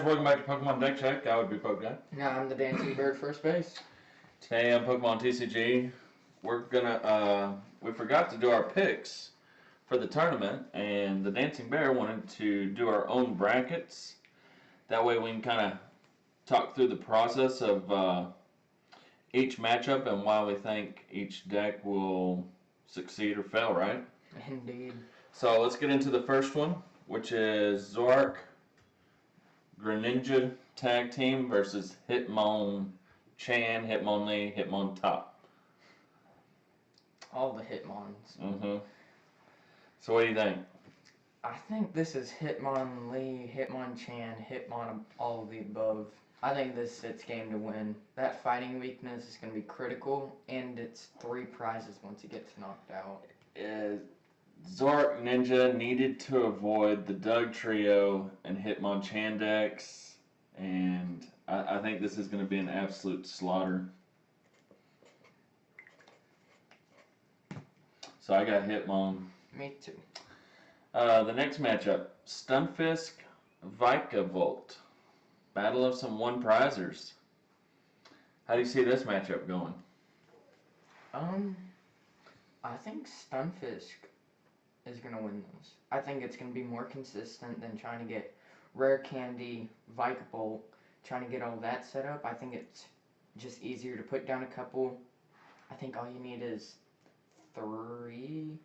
welcome back to Pokemon Deck Check. I would be Poke Guy. Now I'm the Dancing Bird first base. Today on Pokemon TCG, we're gonna, we forgot to do our picks for the tournament, and the Dancing Bear wanted to do our own brackets. That way we can kind of talk through the process of each matchup and why we think each deck will succeed or fail, right? Indeed. So let's get into the first one, which is Zork Greninja Tag Team versus Hitmonchan, Hitmonlee, Hitmontop. All the Hitmons. Mm-hmm. So what do you think? I think this is Hitmonlee, Hitmonchan, Hitmon, all of the above. I think this sits game to win. That fighting weakness is going to be critical, and it's 3 prizes once it gets knocked out. Zork Ninja needed to avoid the Doug Trio and Hitmonchan decks, and I think this is going to be an absolute slaughter. So I got Hitmon. Me too. The next matchup, Stunfisk, Vikavolt. Battle of some one-prizers. How do you see this matchup going? I think Stunfisk is going to win this. I think it's going to be more consistent than trying to get Rare Candy, Vikavolt, trying to get all that set up. I think it's just easier to put down a couple. I think all you need is 3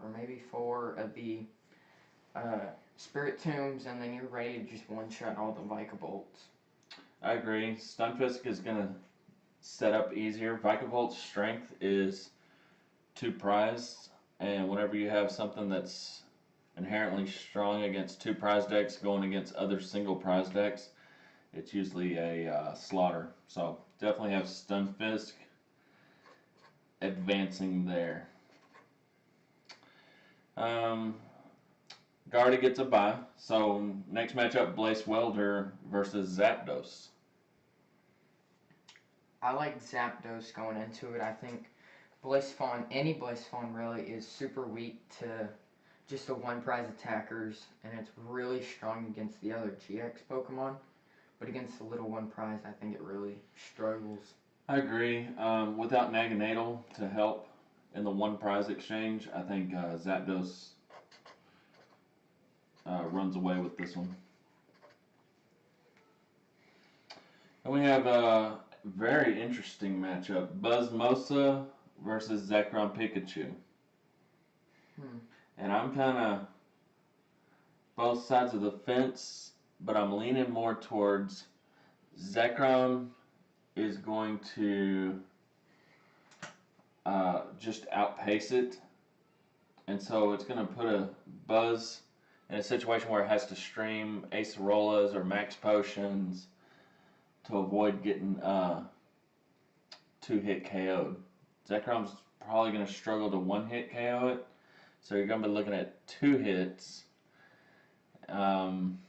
or maybe 4 of the Spirit Tombs, and then you're ready to just one-shot all the Vikavolts. I agree. Stunfisk is going to set up easier. Vikavolt's strength is 2 prize, and whenever you have something that's inherently strong against 2 prize decks going against other single prize decks, it's usually a slaughter. So definitely have Stunfisk advancing there. Garda gets a bye. So next matchup, Blaze Welder versus Zapdos. I like Zapdos going into it. I think Blazefawn, any Blazefawn really, is super weak to just the 1-prize attackers, and it's really strong against the other GX Pokemon. But against the little 1-prize, I think it really struggles. I agree. Without Naganadel to help in the 1-prize exchange, I think Zapdos runs away with this one. And we have a very interesting matchup. Musa versus Zekrom Pikachu. And I'm kind of both sides of the fence, but I'm leaning more towards Zekrom is going to just outpace it. And so it's going to put a Buzz in a situation where it has to stream Acerolas or Max Potions to avoid getting 2-hit KO'd. Zekrom's probably going to struggle to 1-hit KO it, so you're going to be looking at 2 hits. Even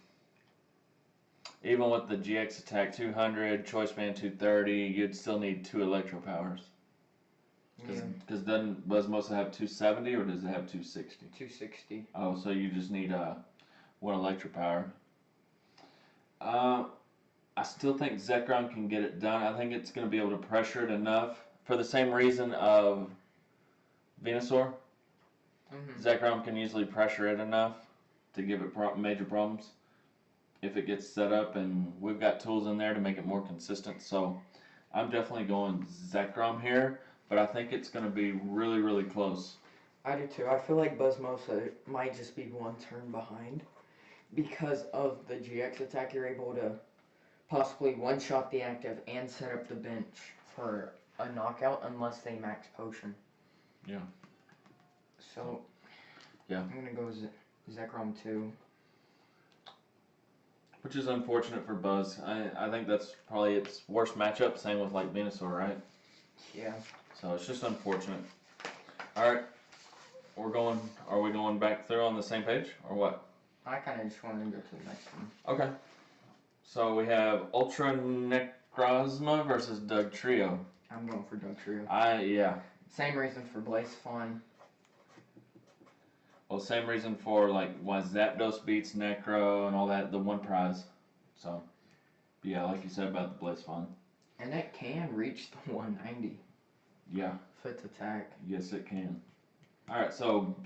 with the GX attack 200, Choice Band 230, you'd still need 2 Electro Powers. Because doesn't Buzzmosa have 270 or does it have 260? 260. Oh, so you just need 1 Electro Power. I still think Zekrom can get it done. I think it's going to be able to pressure it enough for the same reason of Venusaur. Zekrom can usually pressure it enough to give it major problems if it gets set up, and we've got tools in there to make it more consistent. So I'm definitely going Zekrom here, but I think it's going to be really, really close. I do too. I feel like Buzzmosa might just be 1 turn behind because of the GX attack. You're able to possibly one-shot the active and set up the bench for a knockout unless they max potion. Yeah. So, yeah, I'm going to go Zekrom too. Which is unfortunate for Buzz. I think that's probably its worst matchup, same with like Venusaur, right? Yeah. So it's just unfortunate. Alright, are we going back through on the same page, or what? I kind of just wanted to go to the next one. Okay. So we have Ultra Necrozma versus Doug Trio. I'm going for Doug Trio. Yeah. Same reason for Blazefawn. Well, same reason for like why Zapdos beats Necro and all that, the 1-prize. So Yeah, like you said about the Blaze Fawn. And it can reach the 190. Yeah. Foot attack. Yes, it can. Alright, so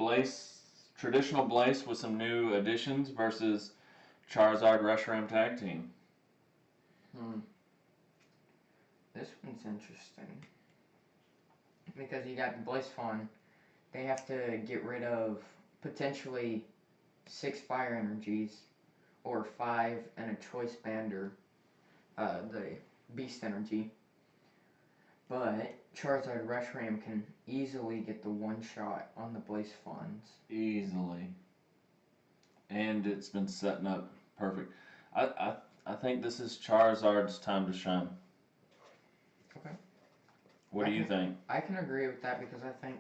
traditional Blaze with some new additions versus Charizard Reshiram Tag Team. This one's interesting. Because you got Blaze Fawn. They have to get rid of potentially 6 fire energies or 5 and a choice bander, the beast energy. But Charizard Reshiram can easily get the one shot on the Blaze Fawns. Easily. And it's been setting up perfect. I think this is Charizard's time to shine. Okay. What do you think? I can agree with that because I think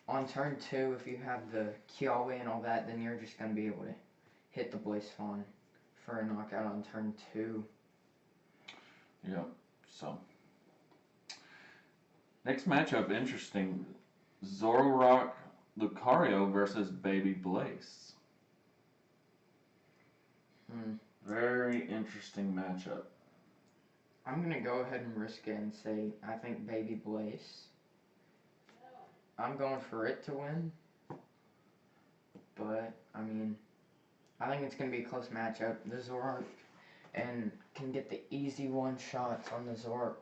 on turn 2, if you have the Kiawe and all that, then you're just going to be able to hit the Blaze Fawn for a knockout on turn 2. Yeah, so. Next matchup, interesting. Zoroark Lucario versus Baby Blaze. Very interesting matchup. I'm going to go ahead and risk it and say I think Baby Blaze. I'm going for it to win. But, I mean, I think it's going to be a close matchup. The Zoroark and can get the easy one shots on the Zoroark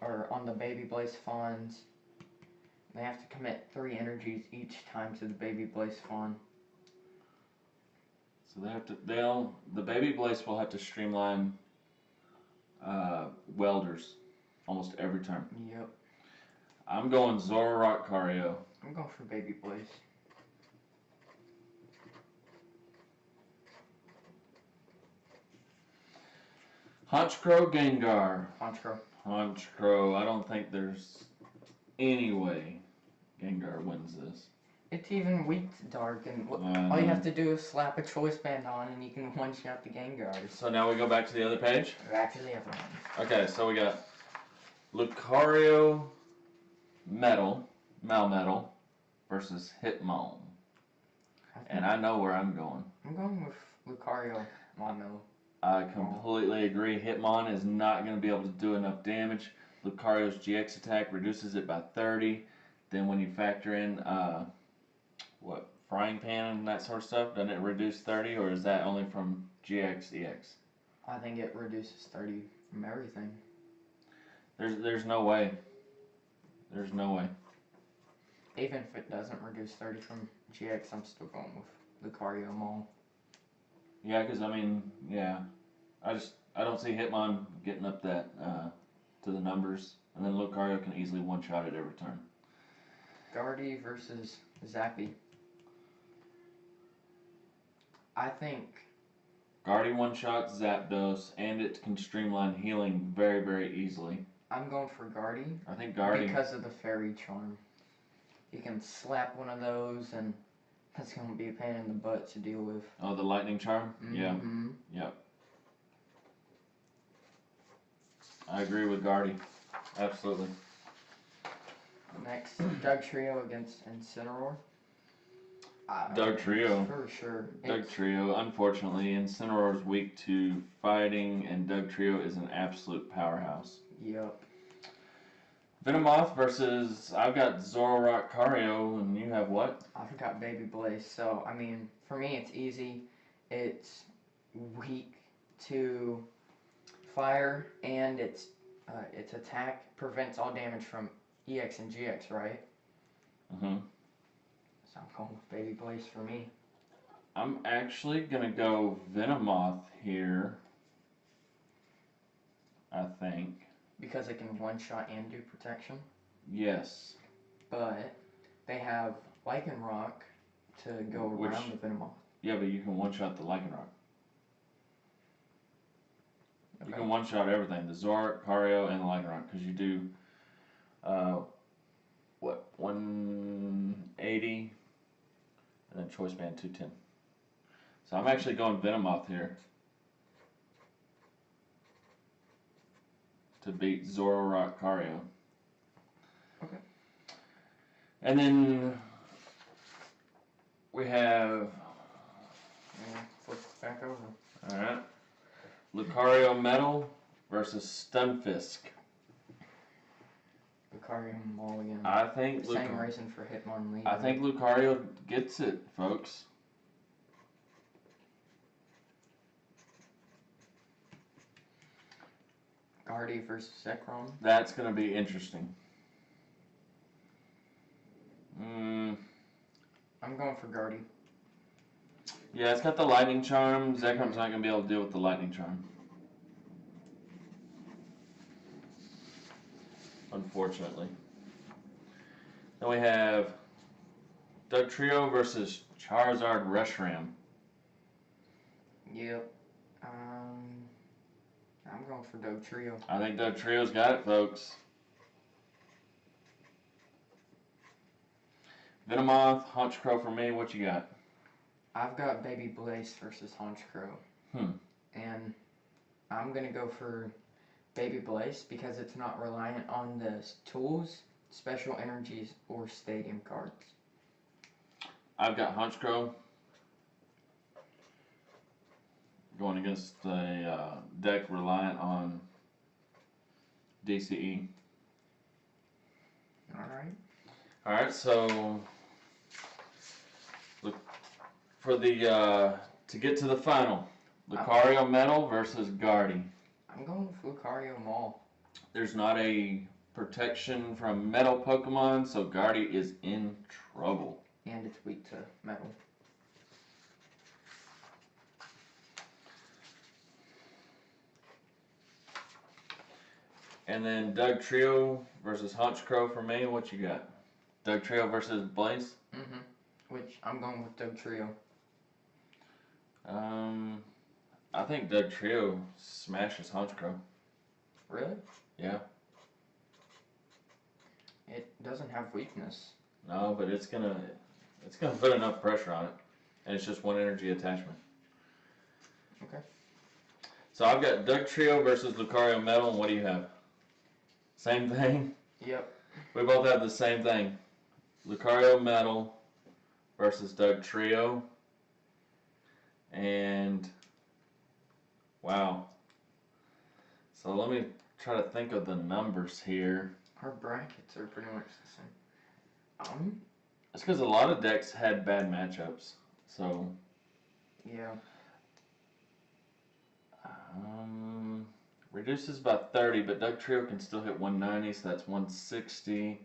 or on the Baby Blaze Fawns. They have to commit 3 energies each time to the Baby Blaze Fawn. So the Baby Blaze will have to streamline welders almost every turn. Yep. I'm going Zoroark Cario. I'm going for Baby Blaze. Honchkrow Gengar. Honchkrow. I don't think there's any way Gengar wins this. It's even weak to dark, and all you have to do is slap a choice band on, and you can one-shot the Gengar. So now we go back to the other page? Back to the other one. Okay, so we got Lucario Metal versus Hitmon. And I know where I'm going. I'm going with Lucario Metal. I completely agree. Hitmon is not going to be able to do enough damage. Lucario's GX attack reduces it by 30. Then when you factor in, Frying Pan and that sort of stuff, doesn't it reduce 30? Or is that only from GX, EX? I think it reduces 30 from everything. There's no way. There's no way. Even if it doesn't reduce 30 from GX, I'm still going with Lucario Mall. Yeah, because I mean, yeah. I don't see Hitmon getting up that to the numbers. And then Lucario can easily one-shot it every turn. Guardy versus Zappy. I think Guardy one-shot Zapdos, and it can streamline healing very, very easily. I'm going for Guardy. I think Guardy... Because of the Fairy Charm. You can slap one of those, and that's going to be a pain in the butt to deal with. Oh, the Lightning Charm? Mm-hmm. Yeah. Yep. I agree with Guardy. Absolutely. Next, Dugtrio against Incineroar. Dugtrio. For sure. Dugtrio. Unfortunately, Incineroar's weak to fighting, and Dugtrio is an absolute powerhouse. Yep. Venomoth versus... I've got Zoroark Cario, and you have what? I've got Baby Blaze. So, I mean, for me, it's easy. It's weak to fire, and its attack prevents all damage from EX and GX, right? Mm-hmm. So I'm going with Baby Blaze for me. I'm actually going to go Venomoth here, I think. Because it can one-shot and do protection? Yes. But they have Lycanroc to go around the Venomoth. Yeah, but you can one-shot the Lycanroc. Okay. You can one-shot everything, the Zoroark, Cario, and the Lycanroc, because you do, 180, and then Choice Band 210. So I'm actually going Venomoth here to beat Zoroark Cario. Okay. And then we have... Flip it back over. Alright. Lucario Metal versus Stunfisk. Lucario Metal again. I think Same reason for Hitmonchan. I think Lucario gets it, folks. Guardy versus Zekrom. That's going to be interesting. I'm going for Guardy. Yeah, it's got the lightning charm. Zekrom's not going to be able to deal with the lightning charm. Unfortunately. Then we have Dugtrio versus Charizard Reshiram. Yep. I'm going for Dugtrio. I think Dugtrio's got it, folks. Venomoth, Honchkrow for me. What you got? I've got Baby Blaze versus Honchkrow. And I'm going to go for Baby Blaze because it's not reliant on the tools, special energies, or stadium cards. I've got Honchkrow going against a deck reliant on DCE. Alright, so look for the to get to the final. Lucario Metal versus Guardy. I'm going with Lucario Metal. There's not a protection from Metal Pokemon, so Guardy is in trouble. And it's weak to Metal. And then Dugtrio versus Honchkrow for me. What you got? Dugtrio versus Blaze? Which I'm going with Dugtrio. I think Dugtrio smashes Honchkrow. Really? Yeah. It doesn't have weakness. No, but it's gonna put enough pressure on it, and it's just one energy attachment. Okay. So I've got Dugtrio versus Lucario Metal, and what do you have? Same thing? Yep. We both have the same thing. Lucario Metal versus Dugtrio. And wow. So let me try to think of the numbers here. Our brackets are pretty much the same. It's because a lot of decks had bad matchups. So yeah. Reduces by 30, but Dugtrio can still hit 190, so that's 160.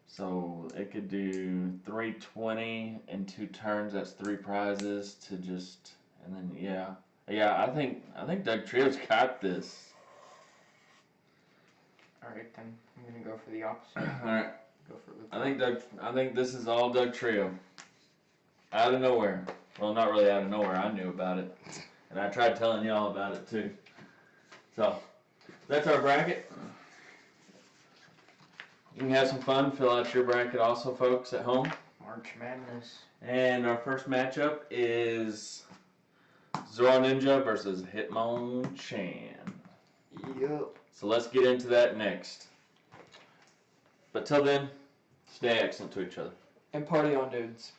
So it could do 320 in 2 turns. That's 3 prizes to just, and then yeah. I think Dugtrio's got this. All right, then I'm gonna go for the opposite. All right. Go for Lucario. I think this is all Dugtrio. Out of nowhere. Well, not really out of nowhere. I knew about it, and I tried telling y'all about it too. So that's our bracket. You can have some fun. Fill out your bracket also, folks, at home. March Madness. And our first matchup is Zoro Ninja versus Hitmonchan. Yep. So let's get into that next. But till then, stay excellent to each other. And party on, dudes.